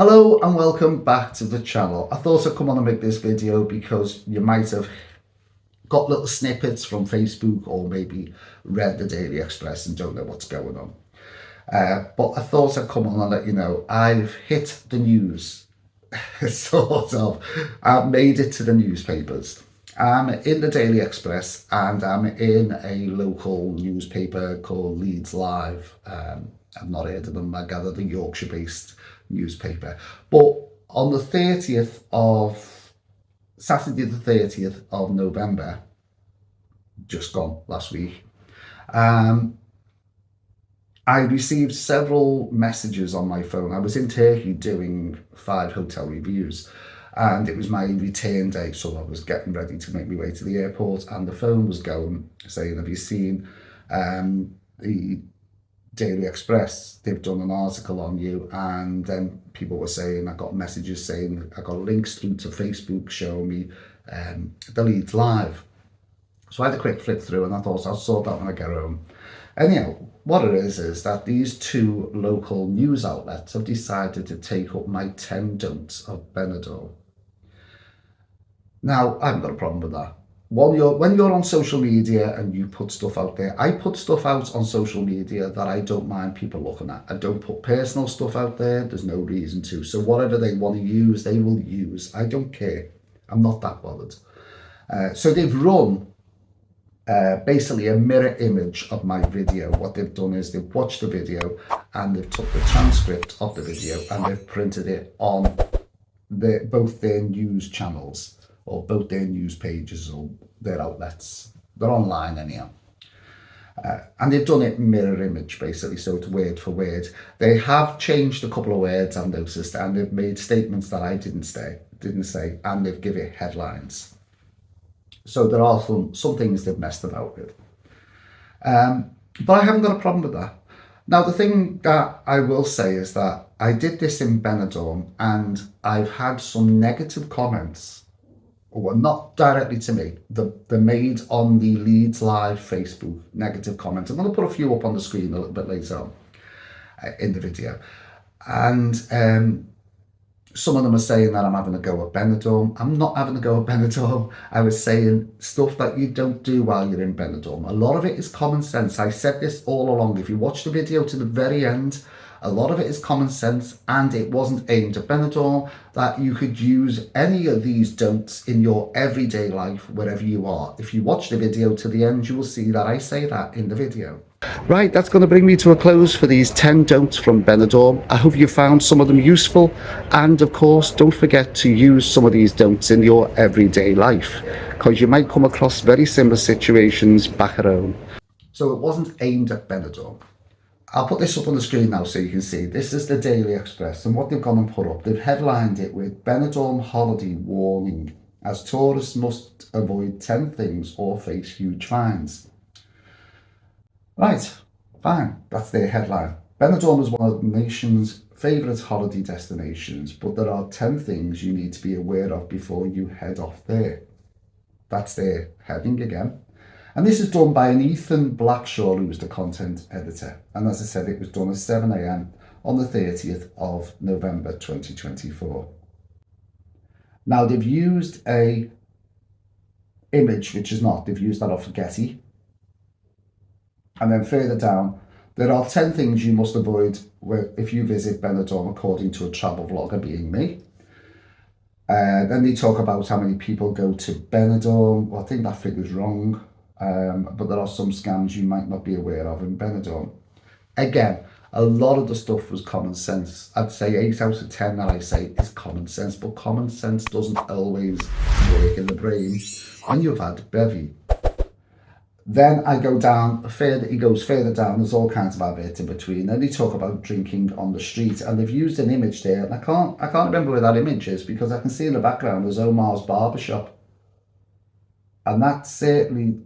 Hello and welcome back to the channel. I thought I'd come on and make this video because you might have got little snippets from Facebook or maybe read the Daily Express and don't know what's going on. But I thought I'd come on and let you know I've hit the news, sort of. I've made it to the newspapers. I'm in the Daily Express and I'm in a local newspaper called Leeds Live. I've not heard of them. I gather the Yorkshire-based newspaper. But on the 30th of Saturday, the 30th of November, just gone last week, I received several messages on my phone. I was in Turkey doing 5 hotel reviews and it was my return day, so I was getting ready to make my way to the airport and the phone was going saying, have you seen the Daily Express? They've done an article on you. And then people were saying, I got messages saying, I got links through to Facebook showing me the Leeds Live. So I had a quick flick through and I thought I'll sort that when I get home. Anyhow, what it is that these 2 local news outlets have decided to take up my 10 don'ts of Benidorm. Now, I haven't got a problem with that. When you're on social media and you put stuff out there, I put stuff out on social media that I don't mind people looking at. I don't put personal stuff out there. There's no reason to. So whatever they want to use, they will use. I don't care. I'm not that bothered. So they've run basically a mirror image of my video. What they've done is they've watched the video and they've took the transcript of the video and they've printed it on both their news channels or both their news pages or their outlets. They're online anyhow. And they've done it mirror image basically, so it's word for word. They have changed a couple of words, I've noticed, and they've made statements that I didn't say, and they've given it headlines. So there are some things they've messed about with. But I haven't got a problem with that. Now, the thing that I will say is that I did this in Benidorm and I've had some negative comments, well, not directly to me, they're made on the Leeds Live Facebook, negative comments. I'm going to put a few up on the screen a little bit later on in the video. And some of them are saying that I'm having a go at Benidorm. I'm not having a go at Benidorm. I was saying stuff that you don't do while you're in Benidorm. A lot of it is common sense. I said this all along. If you watch the video to the very end, a lot of it is common sense, and it wasn't aimed at Benidorm, that you could use any of these don'ts in your everyday life, wherever you are. If you watch the video to the end, you will see that I say that in the video. Right, that's going to bring me to a close for these 10 don'ts from Benidorm. I hope you found some of them useful, and of course, don't forget to use some of these don'ts in your everyday life, because you might come across very similar situations back at home. So it wasn't aimed at Benidorm. I'll put this up on the screen now so you can see. This is the Daily Express, and what they've gone and put up, they've headlined it with Benidorm holiday warning, as tourists must avoid 10 things or face huge fines. Right, fine, that's their headline. Benidorm is one of the nation's favourite holiday destinations, but there are 10 things you need to be aware of before you head off there. That's their heading again. And this is done by an Ethan Blackshaw, who was the content editor. And as I said, it was done at 7 a.m. on the 30th of November 2024. Now, they've used a image, which is not, they've used that off of Getty. And then further down, there are 10 things you must avoid if you visit Benidorm, according to a travel vlogger, being me. Then they talk about how many people go to Benidorm. Well, I think that figure's wrong. But there are some scams you might not be aware of in Benidorm. Again, a lot of the stuff was common sense. I'd say 8 out of 10 that I say is common sense, but common sense doesn't always work in the brain when you've had bevy. Then I go down further, he goes further down, there's all kinds of adverts in between. Then they talk about drinking on the street, and they've used an image there, and I can't remember where that image is, because I can see in the background there's Omar's barbershop. And that certainly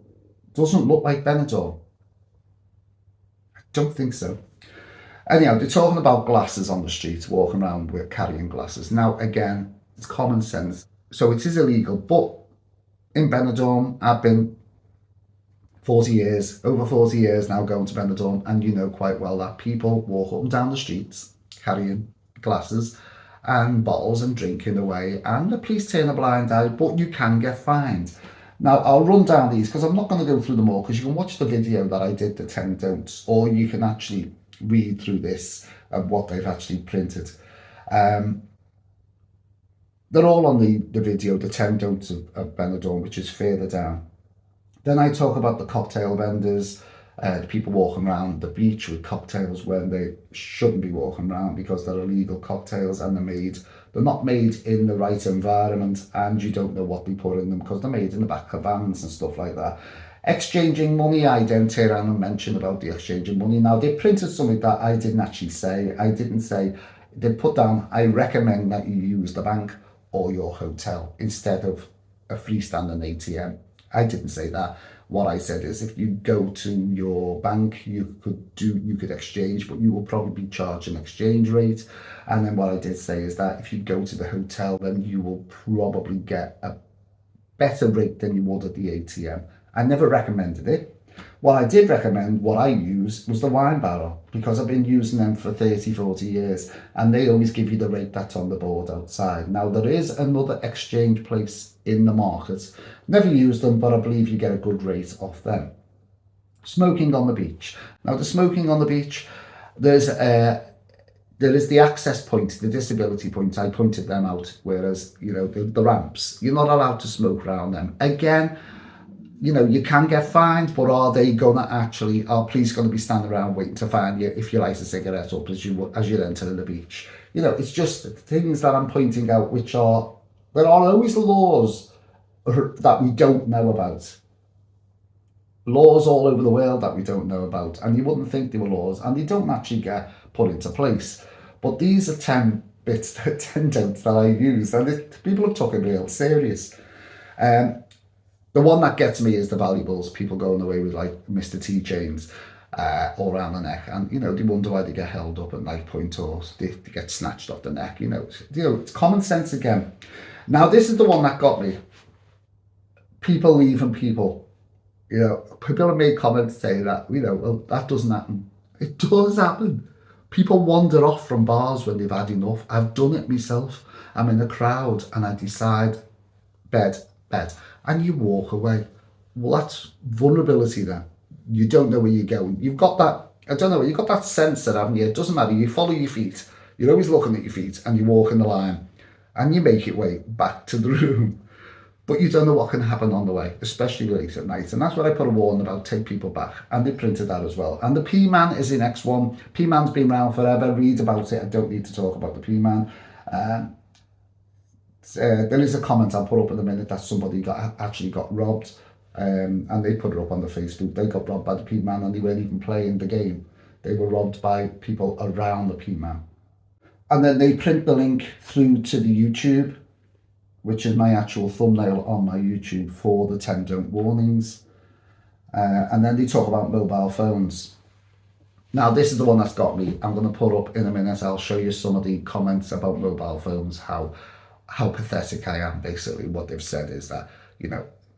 doesn't look like Benidorm. I don't think so. Anyhow, they're talking about glasses on the street, walking around with carrying glasses. Now, again, it's common sense. So it is illegal, but in Benidorm, I've been over 40 years now going to Benidorm, and you know quite well that people walk up and down the streets carrying glasses, and bottles and drinking away, and the police turn a blind eye, but you can get fined. Now, I'll run down these because I'm not going to go through them all, because you can watch the video that I did, the 10 don'ts, or you can actually read through this of what they've actually printed. They're all on the video, the 10 don'ts of Benidorm, which is further down. Then I talk about the cocktail vendors, the people walking around the beach with cocktails when they shouldn't be walking around because they're illegal cocktails, and they're not made in the right environment, and you don't know what they put in them because they're made in the back of vans and stuff like that. Exchanging money, I then turn around and mention about the exchanging money. Now, they printed something that I didn't actually say. I didn't say, they put down, I recommend that you use the bank or your hotel instead of a freestanding ATM. I didn't say that. What I said is, if you go to your bank, you could exchange, but you will probably be charged an exchange rate. And then what I did say is that if you go to the hotel, then you will probably get a better rate than you would at the ATM. I never recommended it. What I did recommend, what I use, was the wine barrel, because I've been using them for 30, 40 years, and they always give you the rate that's on the board outside. Now, there is another exchange place in the market. Never used them, but I believe you get a good rate off them. Smoking on the beach. Now, the smoking on the beach, there is the access point, the disability point. I pointed them out, whereas, the ramps, you're not allowed to smoke around them. Again, you can get fined, but are police going to be standing around waiting to find you if you light a cigarette up as you're entering the beach? It's just things that I'm pointing out, there are always laws that we don't know about. Laws all over the world that we don't know about, and you wouldn't think they were laws, and they don't actually get put into place. But these are 10 don'ts that I use, and people have taken it real serious. The one that gets me is the valuables. People going away with like Mr. T chains all around the neck, and they wonder why they get held up at knife point, or they get snatched off the neck. It's common sense again. Now, this is the one that got me. People leaving people. People have made comments saying that, well, that doesn't happen. It does happen. People wander off from bars when they've had enough. I've done it myself. I'm in a crowd and I decide, bed, and you walk away. Well, that's vulnerability then. You don't know where you're going. You've got that sensor, haven't you? It doesn't matter. You follow your feet. You're always looking at your feet, and you walk in the line, and you make your way back to the room. But you don't know what can happen on the way, especially late at night. And that's what I put a warning about, take people back. And they printed that as well. And the P-Man is the next one. P-Man's been around forever. Read about it. I don't need to talk about the P-Man. There is a comment I'll put up in a minute that somebody actually got robbed. And they put it up on the Facebook. They got robbed by the P-Man, and they weren't even playing the game. They were robbed by people around the P-Man. And then they print the link through to the YouTube, which is my actual thumbnail on my YouTube for the 10 don't warnings. And then they talk about mobile phones. Now, this is the one that's got me. I'm going to put up in a minute. I'll show you some of the comments about mobile phones, how pathetic I am. Basically, what they've said is that,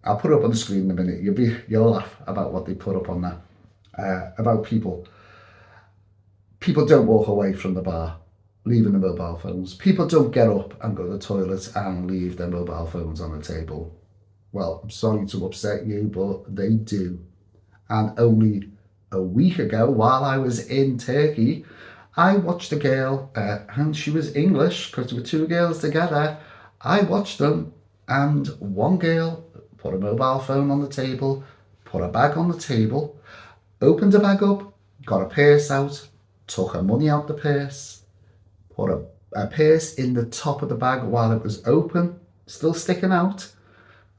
I'll put it up on the screen in a minute. You'll laugh about what they put up on that. About people. People don't walk away from the bar leaving the mobile phones. People don't get up and go to the toilet and leave their mobile phones on the table. Well, I'm sorry to upset you, but they do. And only a week ago, while I was in Turkey, I watched a girl, and she was English because there were two girls together. I watched them, and one girl put a mobile phone on the table, put a bag on the table, opened the bag up, got a purse out, took her money out the purse, put a purse in the top of the bag while it was open, still sticking out,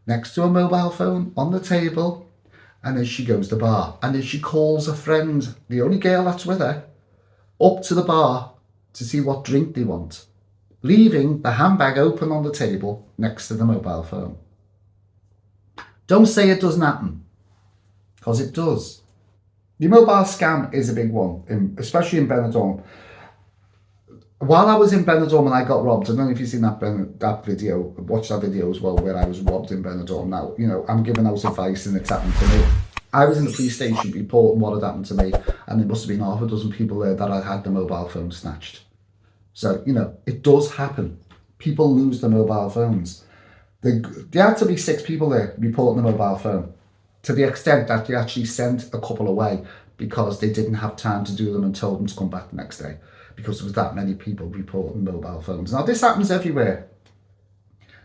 next to a mobile phone on the table, and then she goes to the bar. And then she calls a friend, the only girl that's with her, up to the bar to see what drink they want, leaving the handbag open on the table next to the mobile phone. Don't say it doesn't happen, because it does. The mobile scam is a big one, especially in Benidorm. While I was in Benidorm and I got robbed, I don't know if you've seen that video, watch that video as well, where I was robbed in Benidorm. Now, I'm giving out advice and it's happened to me. I was in the police station reporting what had happened to me, and there must have been half a dozen people there that had had the mobile phone snatched. So, it does happen. People lose their mobile phones. There had to be 6 people there reporting the mobile phone, to the extent that they actually sent a couple away because they didn't have time to do them and told them to come back the next day, because there was that many people reporting mobile phones. Now, this happens everywhere.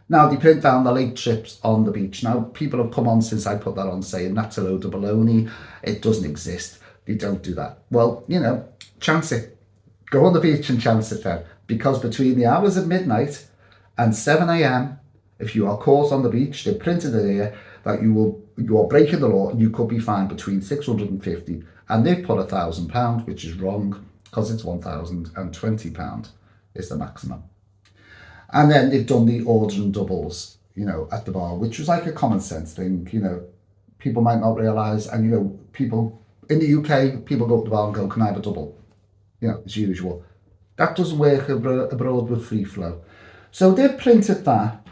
Now, they print down the late trips on the beach. Now, people have come on since I put that on saying that's a load of baloney. It doesn't exist. They don't do that. Well, chance it. Go on the beach and chance it then. Because between the hours of midnight and 7 a.m, if you are caught on the beach, they printed it here that you are breaking the law and you could be fined between 650 and they've put £1,000, which is wrong because it's £1,020 is the maximum. And then they've done the ordering doubles, at the bar, which was like a common sense thing. People might not realise, and people in the UK, people go up to the bar and go, "Can I have a double?" As usual. That doesn't work abroad with free flow. So they've printed that,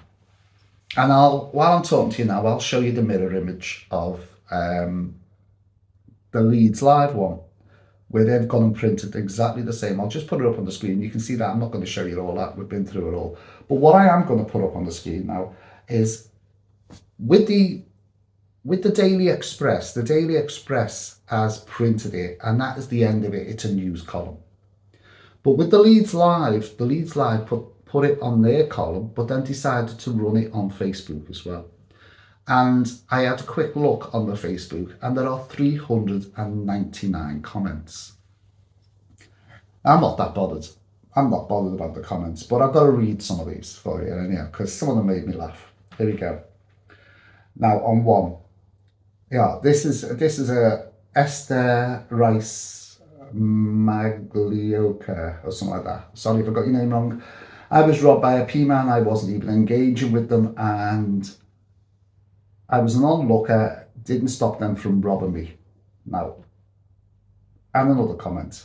and while I'm talking to you now, I'll show you the mirror image of the Leeds live one, where they've gone and printed exactly the same. I'll just put it up on the screen. You can see that. I'm not going to show you all that. We've been through it all. But what I am going to put up on the screen now is with the Daily Express. The Daily Express has printed it, and that is the end of it. It's a news column. But with the Leeds Live put it on their column, but then decided to run it on Facebook as well. And I had a quick look on the Facebook, and there are 399 comments. I'm not that bothered. I'm not bothered about the comments, but I've got to read some of these for you anyhow, because some of them made me laugh. Here we go. Now, on one, this is a Esther Rice Maglioka or something like that. Sorry if I got your name wrong. I was robbed by a P-man. I wasn't even engaging with them, and I was an onlooker, didn't stop them from robbing me. Now, and another comment.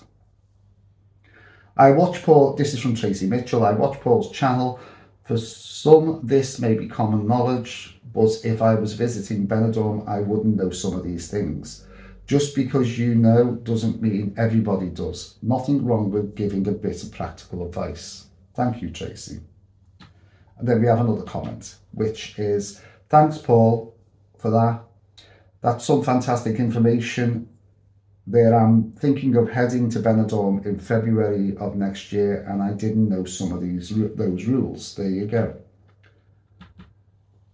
I watch Paul, this is from Tracy Mitchell, I watch Paul's channel. For some, this may be common knowledge, but if I was visiting Benidorm, I wouldn't know some of these things. Just because you know doesn't mean everybody does. Nothing wrong with giving a bit of practical advice. Thank you, Tracy. And then we have another comment, which is, thanks, Paul, for that. That's some fantastic information there. I'm thinking of heading to Benidorm in February of next year, and I didn't know some of those rules. There you go.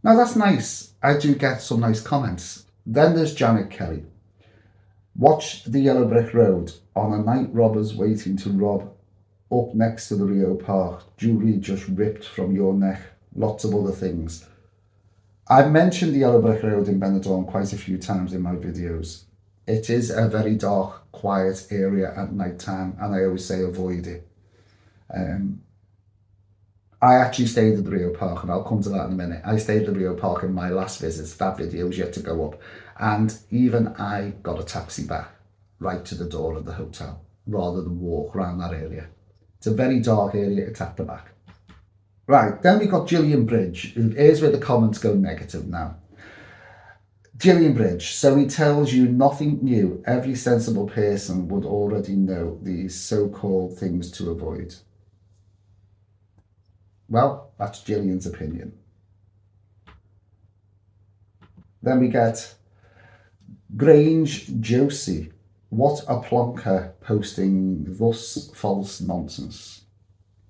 Now that's nice. I do get some nice comments. Then there's Janet Kelly. Watch the yellow brick road on a night robbers waiting to rob up next to the Rio Park. Jewelry just ripped from your neck. Lots of other things. I've mentioned the yellow brick road in Benidorm quite a few times in my videos. It is a very dark, quiet area at night time, and I always say avoid it. I actually stayed at the Rio Park, and I'll come to that in a minute. I stayed at the Rio Park in my last visit. That video is yet to go up. And even I got a taxi back right to the door of the hotel, rather than walk around that area. It's a very dark area. It's at the back. Right, then we got Gillian Bridge. Here's where the comments go negative now. Gillian Bridge. So he tells you nothing new. Every sensible person would already know these so-called things to avoid. Well, that's Gillian's opinion. Then we get Grange Josie. What a plonker posting thus false nonsense.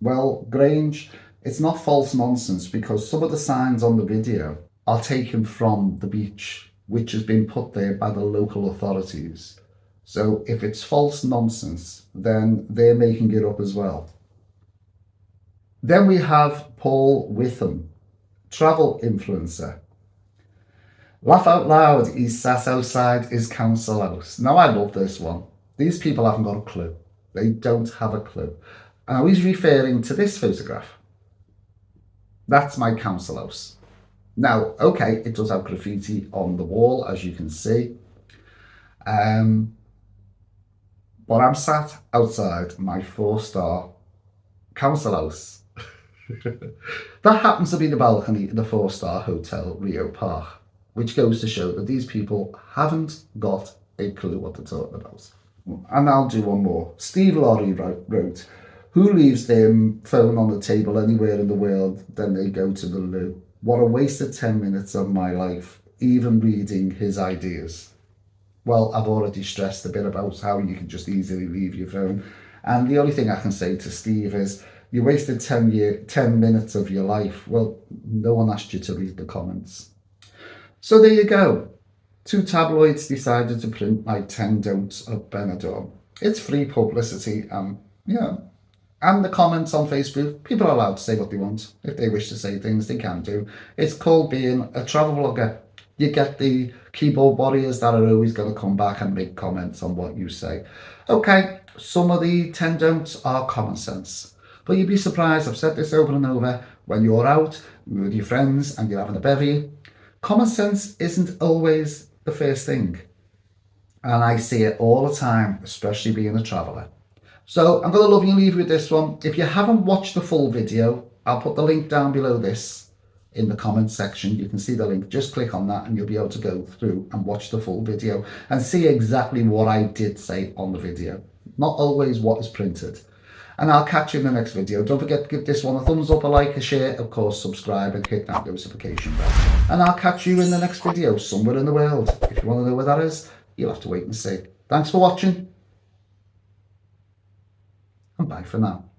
Well, Grange, it's not false nonsense because some of the signs on the video are taken from the beach, which has been put there by the local authorities. So if it's false nonsense, then they're making it up as well. Then we have Paul Witham, travel influencer. Laugh out loud, he sat outside his council house. Now I love this one. These people haven't got a clue. They don't have a clue. Now he's referring to this photograph. That's my council house. Now, okay, it does have graffiti on the wall, as you can see. But I'm sat outside my 4-star council house. That happens to be the balcony in the 4-star hotel Rio Park, which goes to show that these people haven't got a clue what they're talking about. And I'll do one more. Steve Laurie wrote, Who leaves their phone on the table anywhere in the world, then they go to the loo? What a wasted 10 minutes of my life, even reading his ideas. Well, I've already stressed a bit about how you can just easily leave your phone. And the only thing I can say to Steve is, you wasted 10 minutes of your life. Well, no one asked you to read the comments. So there you go. 2 tabloids decided to print my 10 don'ts of Benidorm. It's free publicity, yeah. And the comments on Facebook, people are allowed to say what they want. If they wish to say things, they can do. It's called being a travel vlogger. You get the keyboard warriors that are always going to come back and make comments on what you say. Okay, some of the 10 don'ts are common sense. But you'd be surprised, I've said this over and over, when you're out with your friends and you're having a bevy, common sense isn't always the first thing. And I see it all the time, especially being a traveller. So I'm going to love you and leave you with this one. If you haven't watched the full video, I'll put the link down below this in the comments section. You can see the link. Just click on that and you'll be able to go through and watch the full video and see exactly what I did say on the video. Not always what is printed. And I'll catch you in the next video. Don't forget to give this one a thumbs up, a like, a share, of course, subscribe and hit that notification bell. And I'll catch you in the next video somewhere in the world. If you want to know where that is, you'll have to wait and see. Thanks for watching. And bye for now.